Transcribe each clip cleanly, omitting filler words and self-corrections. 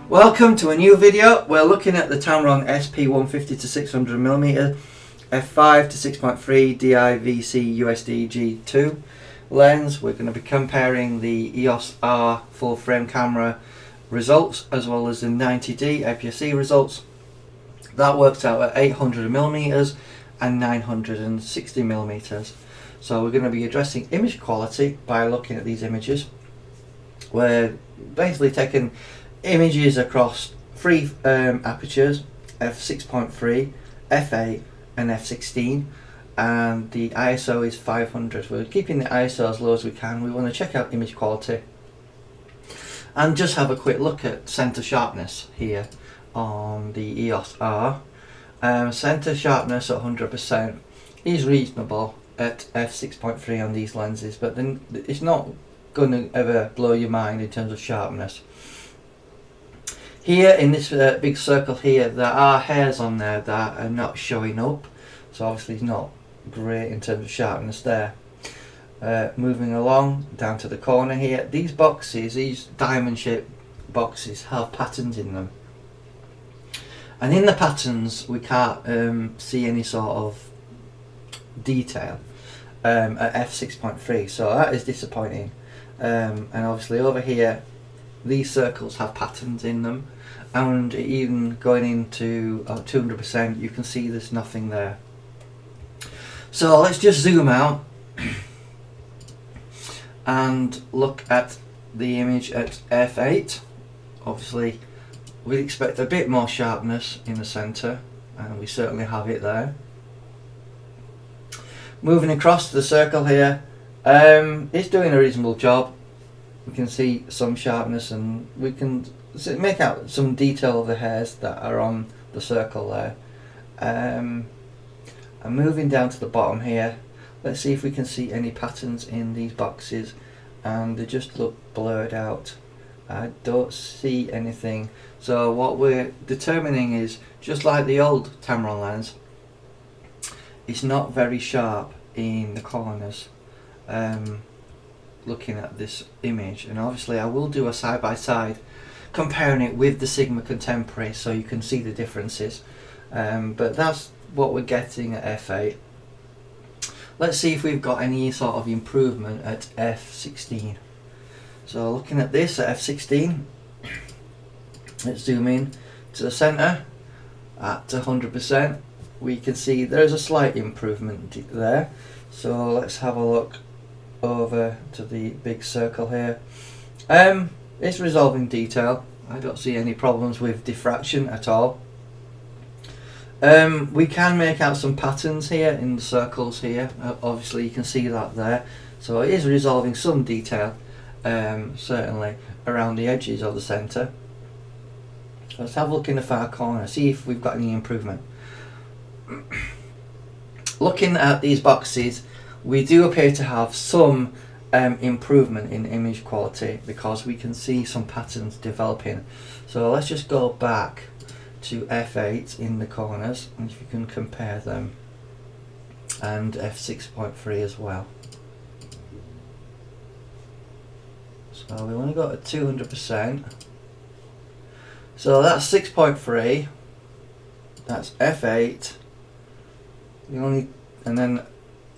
Welcome to a new video. We're looking at the Tamron SP150 to 600mm F5-6.3 DIVC USD G2 lens. We're going to be comparing the EOS R full frame camera results as well as the 90D APSC results. That works out at 800mm and 960mm. So we're going to be addressing image quality by looking at these images. We're basically taking images across three apertures, F6.3, F8 and F16, and the ISO is 500. We're keeping the ISO as low as we can. We want to check out image quality and just have a quick look at center sharpness here on the EOS R. Center sharpness at 100% is reasonable at F6.3 on these lenses, but then it's not going to ever blow your mind in terms of sharpness. Here in this big circle here, there are hairs on there that are not showing up, so obviously it's not great in terms of sharpness there. Moving along down to the corner here, these boxes, these diamond shaped boxes, have patterns in them, and in the patterns we can't see any sort of detail at f6.3, so that is disappointing. And obviously over here these circles have patterns in them, and even going into 200% you can see there's nothing there. So let's just zoom out and look at the image at f8. Obviously we'd expect a bit more sharpness in the center, and we certainly have it there. Moving across to the circle here, it's doing a reasonable job. We can see some sharpness, and we can make out some detail of the hairs that are on the circle there. And moving down to the bottom here, let's see if we can see any patterns in these boxes, and they just look blurred out. I don't see anything. So what we're determining is, just like the old Tamron lens, it's not very sharp in the corners. Looking at this image, and obviously I will do a side-by-side comparing it with the Sigma Contemporary so you can see the differences, but that's what we're getting at f8. Let's see if we've got any sort of improvement at f16. So looking at this at f16, let's zoom in to the center at 100%. we can see there's a slight improvement there. So let's have a look over to the big circle here. It's resolving detail. I don't see any problems with diffraction at all. We can make out some patterns here in the circles here. Obviously you can see that there. So it is resolving some detail, certainly around the edges of the centre. Let's have a look in the far corner, see if we've got any improvement. Looking at these boxes, we do appear to have some improvement in image quality because we can see some patterns developing. So let's just go back to f8 in the corners, and if you can compare them, and f6.3 as well. So we only got a 200%. So that's 6.3. That's f8. And then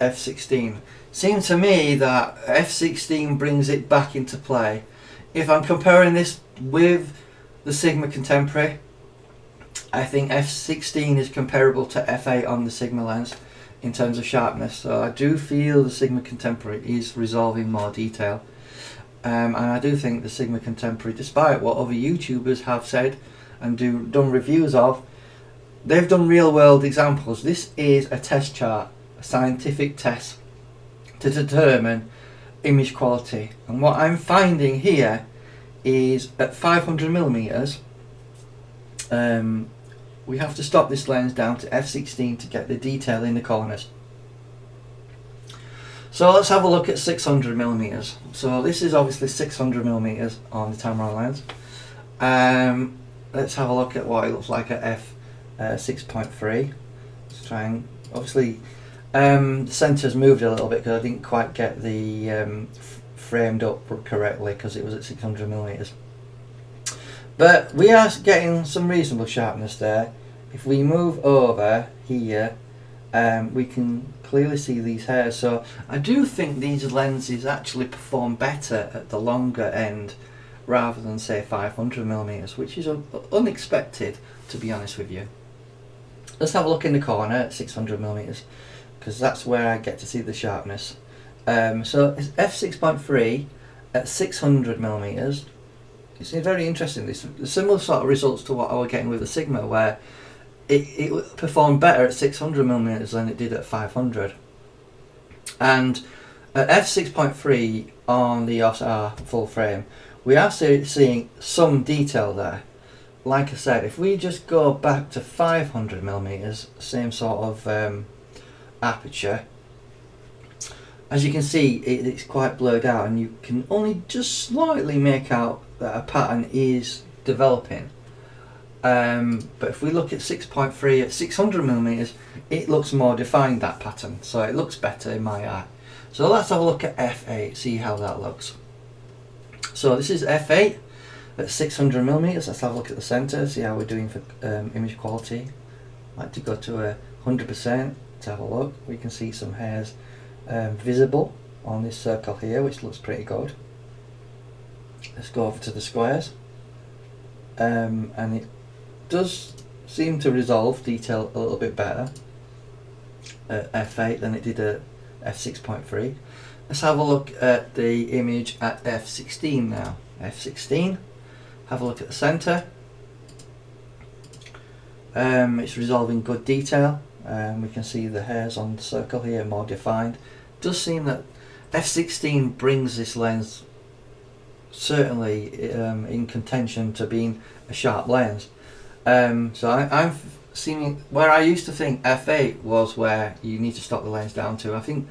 f16. Seems to me that f16 brings it back into play. If I'm comparing this with the Sigma Contemporary, I think f16 is comparable to f8 on the Sigma lens in terms of sharpness. So I do feel the Sigma Contemporary is resolving more detail. And I do think the Sigma Contemporary, despite what other YouTubers have said and done reviews of, they've done real world examples. This is a test chart, a scientific test to determine image quality. And what I'm finding here is at 500mm, we have to stop this lens down to f16 to get the detail in the corners. So let's have a look at 600mm. So this is obviously 600mm on the Tamron lens. Let's have a look at what it looks like at f6.3. Let's try and, obviously the centre's moved a little bit because I didn't quite get the framed up correctly because it was at 600mm. But we are getting some reasonable sharpness there. If we move over here, we can clearly see these hairs. So I do think these lenses actually perform better at the longer end rather than say 500mm, which is unexpected, to be honest with you. Let's have a look in the corner at 600mm, because that's where I get to see the sharpness. So it's f6.3 at 600mm. It's very interesting. This similar sort of results to what I was getting with the Sigma, where it performed better at 600mm than it did at 500. And at f6.3 on the EOS R full frame, we are seeing some detail there. Like I said, if we just go back to 500mm, same sort of aperture, as you can see, it's quite blurred out, and you can only just slightly make out that a pattern is developing. But if we look at 6.3 at 600mm, it looks more defined, that pattern, so it looks better in my eye. So let's have a look at f8, see how that looks. So this is f8 at 600mm. Let's have a look at the center, see how we're doing for image quality. I like to go to 100% to have a look. We can see some hairs visible on this circle here, which looks pretty good. Let's go over to the squares, and it does seem to resolve detail a little bit better at f8 than it did at f6.3. Let's have a look at the image at f16 now. f16, have a look at the center. It's resolving good detail. We can see the hairs on the circle here more defined. It does seem that f16 brings this lens certainly in contention to being a sharp lens. So I'm seeing where I used to think f8 was where you need to stop the lens down to. I think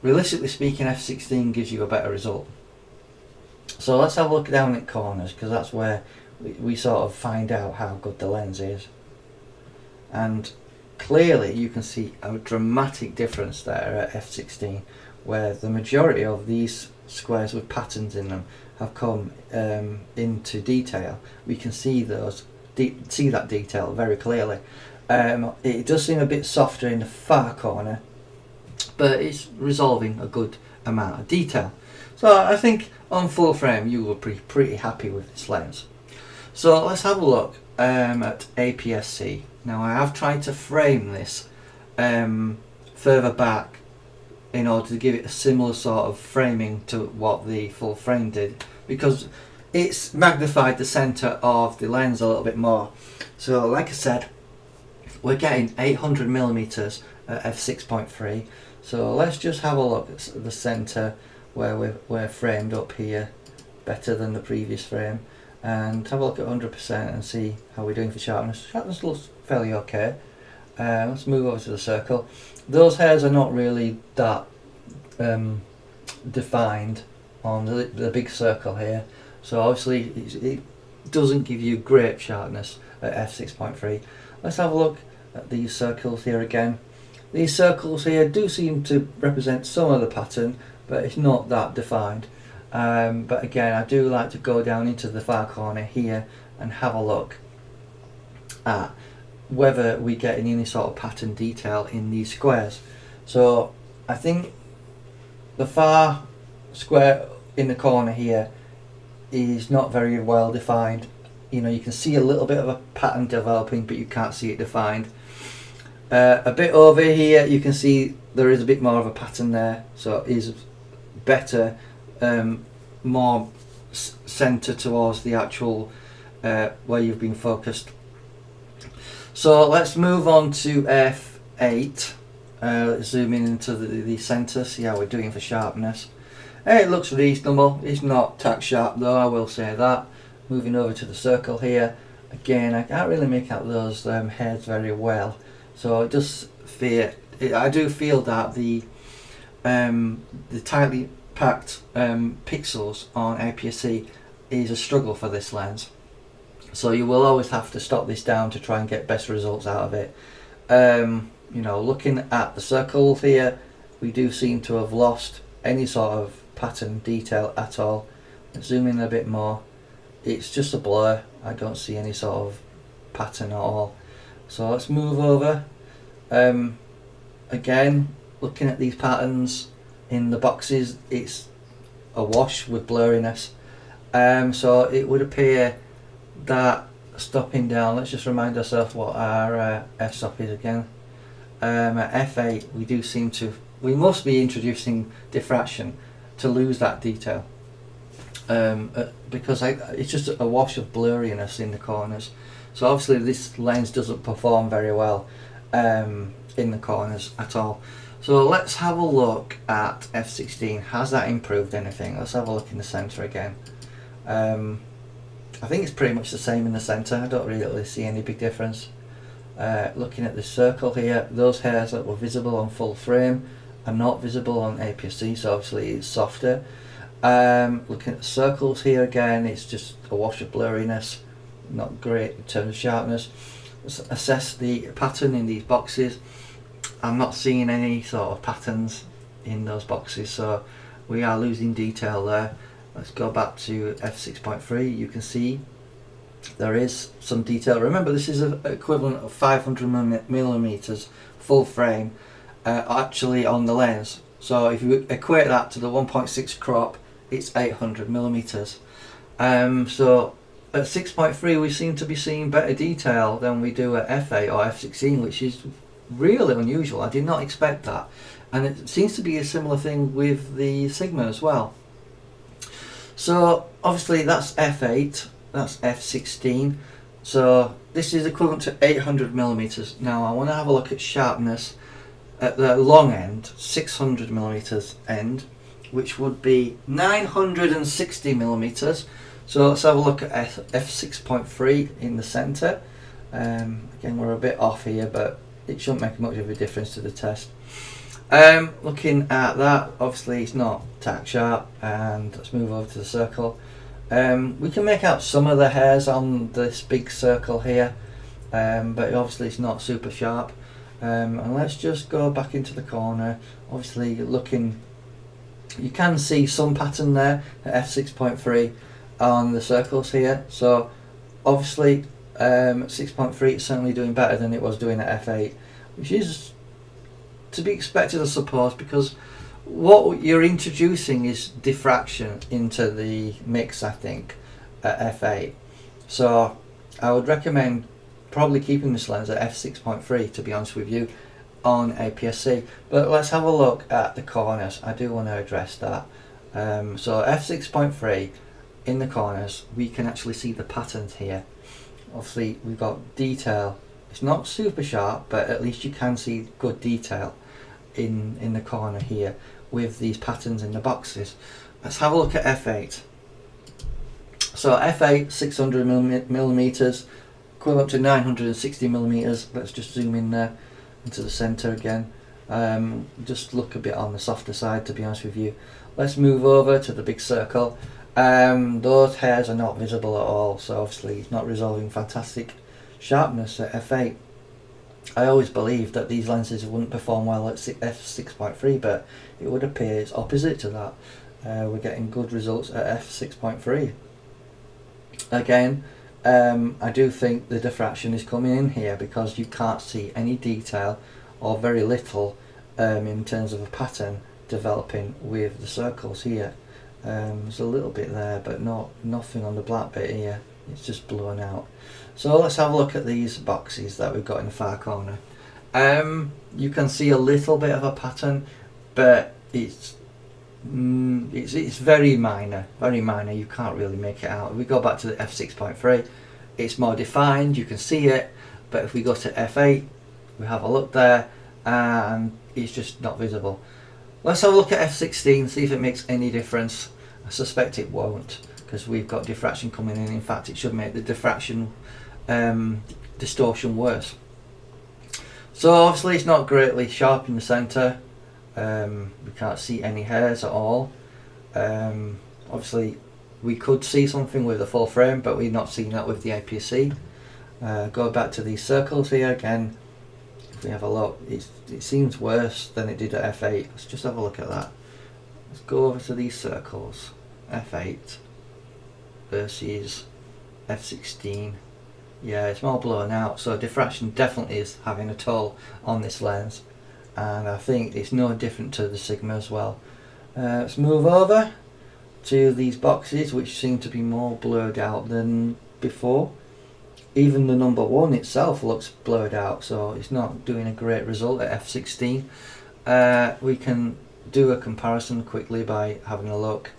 realistically speaking, f16 gives you a better result. So let's have a look down at corners, because that's where we sort of find out how good the lens is. And clearly you can see a dramatic difference there at f16, where the majority of these squares with patterns in them have come into detail. We can see those, see that detail very clearly. It does seem a bit softer in the far corner, but it's resolving a good amount of detail. So I think on full frame you will be pretty happy with this lens. So let's have a look at APSC. Now I have tried to frame this further back in order to give it a similar sort of framing to what the full frame did, because it's magnified the center of the lens a little bit more. So like I said, we're getting 800mm at f6.3. So let's just have a look at the center where we're framed up here better than the previous frame, and have a look at 100% and see how we're doing for sharpness. Sharpness looks fairly okay. Let's move over to the circle. Those hairs are not really that defined on the big circle here, so obviously it doesn't give you great sharpness at f6.3. Let's have a look at these circles here again. These circles here do seem to represent some of the pattern, but it's not that defined. But again, I do like to go down into the far corner here and have a look at whether we get any sort of pattern detail in these squares. So I think the far square in the corner here is not very well defined. You know, you can see a little bit of a pattern developing, but you can't see it defined. A bit over here you can see there is a bit more of a pattern there, so it is better, more centre towards the actual where you've been focused. So let's move on to f8. Let's zoom in into the centre, see how we're doing for sharpness. It looks reasonable. It's not tack sharp though, I will say that. Moving over to the circle here, again I can't really make out those hairs very well. So it does feel, I do feel that the tightly packed pixels on APS-C is a struggle for this lens. So you will always have to stop this down to try and get best results out of it. You know, looking at the circles here, we do seem to have lost any sort of pattern detail at all. Let's zoom in a bit more. It's just a blur I don't see any sort of pattern at all. So let's move over. Again, looking at these patterns in the boxes, it's awash with blurriness. So it would appear that stopping down, let's just remind ourselves what our f-stop is again. At f8 we must be introducing diffraction to lose that detail, because it's just a wash of blurriness in the corners. So obviously this lens doesn't perform very well in the corners at all. So let's have a look at f16. Has that improved anything? Let's have a look in the center again. I think it's pretty much the same in the center. I don't really see any big difference. Looking at the circle here, those hairs that were visible on full frame are not visible on APSC, so obviously it's softer. Looking at the circles here again, it's just a wash of blurriness, not great in terms of sharpness. Let's assess the pattern in these boxes. I'm not seeing any sort of patterns in those boxes, so we are losing detail there. Let's go back to f6.3. You can see there is some detail. Remember, this is an equivalent of 500 millimeters full frame actually on the lens. So if you equate that to the 1.6 crop, it's 800 millimeters. So at 6.3 we seem to be seeing better detail than we do at f8 or f16, which is really unusual. I did not expect that, and it seems to be a similar thing with the Sigma as well. So obviously that's f8, that's f16, so this is equivalent to 800 millimeters. Now I want to have a look at sharpness at the long end, 600 millimeters end, which would be 960 millimeters. So let's have a look at f6.3 in the center. Again, we're a bit off here, but it shouldn't make much of a difference to the test. Looking at that, obviously it's not tack sharp, and let's move over to the circle. We can make out some of the hairs on this big circle here, but obviously it's not super sharp. And let's just go back into the corner. Obviously looking, you can see some pattern there at f6.3 on the circles here. So obviously 6.3 is certainly doing better than it was doing at f8, which is to be expected, I suppose, because what you're introducing is diffraction into the mix, I think, at f8. So I would recommend probably keeping this lens at f6.3, to be honest with you, on APS-C. But let's have a look at the corners. I do want to address that. So f6.3, in the corners we can actually see the patterns here. Obviously we've got detail. It's not super sharp, but at least you can see good detail in the corner here with these patterns in the boxes. Let's have a look at f8. So f8, 600 millimeters, equivalent to 960 millimeters. Let's just zoom in there into the center again. Just look a bit on the softer side, to be honest with you. Let's move over to the big circle. Those hairs are not visible at all, so obviously it's not resolving fantastic sharpness at f8. I always believed that these lenses wouldn't perform well at f6.3, but it would appear it's opposite to that. We're getting good results at f6.3. Again, I do think the diffraction is coming in here because you can't see any detail or very little in terms of a pattern developing with the circles here. There's a little bit there, but nothing on the black bit here. It's just blown out. So let's have a look at these boxes that we've got in the far corner. You can see a little bit of a pattern, but it's very minor, very minor. You can't really make it out. If we go back to the f6.3, it's more defined. You can see it, but if we go to f8, we have a look there, and it's just not visible. Let's have a look at f16, see if it makes any difference. I suspect it won't, because we've got diffraction coming in. In fact, it should make the diffraction distortion worse. So obviously it's not greatly sharp in the center. We can't see any hairs at all. Obviously we could see something with the full frame, but we're not seeing that with the APS-C. Go back to these circles here again. If we have a look, it seems worse than it did at f8. Let's just have a look at that. Let's go over to these circles. f8 versus F16. Yeah, it's more blown out, so diffraction definitely is having a toll on this lens, and I think it's no different to the Sigma as well. Let's move over to these boxes, which seem to be more blurred out than before. Even the number 1 itself looks blurred out, so it's not doing a great result at f16. We can do a comparison quickly by having a look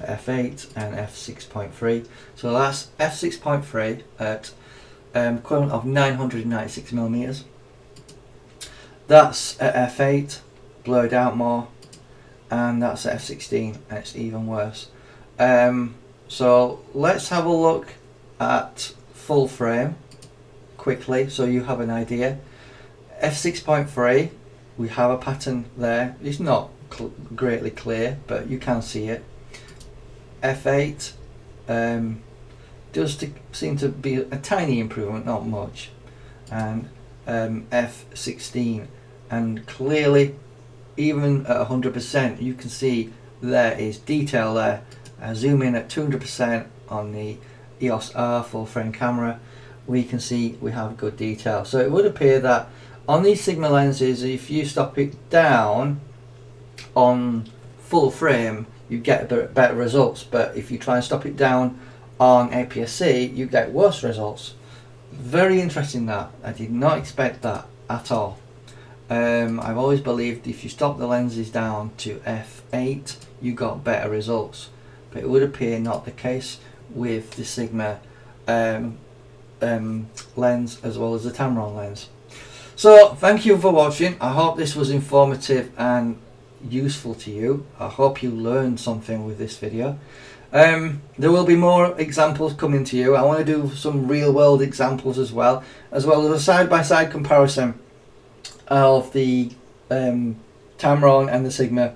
at f8 and f6.3. So that's f6.3 at equivalent of 996 millimeters. That's at f8, blurred out more, and that's at f16, and it's even worse. So let's have a look at full frame quickly so you have an idea. f6.3, we have a pattern there. It's not greatly clear, but you can see it. f8 does seem to be a tiny improvement, not much, and f16, and clearly even at 100% you can see there is detail there. Zoom in at 200% on the EOS R full frame camera, we can see we have good detail. So it would appear that on these Sigma lenses, if you stop it down on full frame, you get better results, but if you try and stop it down on APSC, you get worse results. Very interesting that. I did not expect that at all. I've always believed if you stop the lenses down to f8, you got better results, but it would appear not the case with the Sigma lens as well as the Tamron lens. So thank you for watching. I hope this was informative and useful to you. I hope you learned something with this video. There will be more examples coming to you. I want to do some real world examples as well as a side-by-side comparison of the Tamron and the Sigma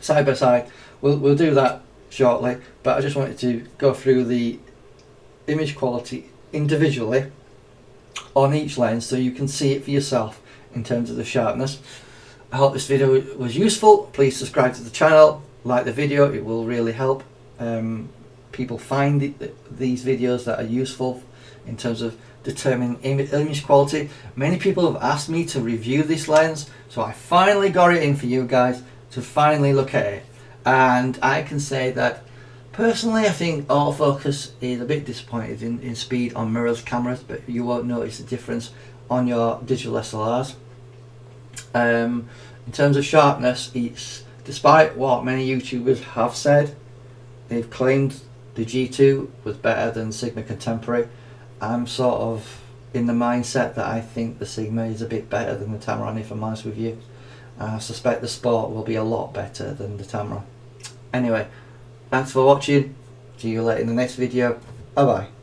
side by side. We'll do that shortly, but I just wanted to go through the image quality individually on each lens so you can see it for yourself in terms of the sharpness. I hope this video was useful. Please subscribe to the channel, like the video, it will really help people find these videos that are useful in terms of determining image quality. Many people have asked me to review this lens, so I finally got it in for you guys to finally look at it, and I can say that personally I think autofocus is a bit disappointed in speed on mirrorless cameras, but you won't notice the difference on your digital SLRs. In terms of sharpness, it's, despite what many YouTubers have said, they've claimed the G2 was better than Sigma Contemporary. I'm sort of in the mindset that I think the Sigma is a bit better than the Tamron, if I'm honest with you. I suspect the Sport will be a lot better than the Tamron. Anyway, thanks for watching. See you later in the next video. Bye bye.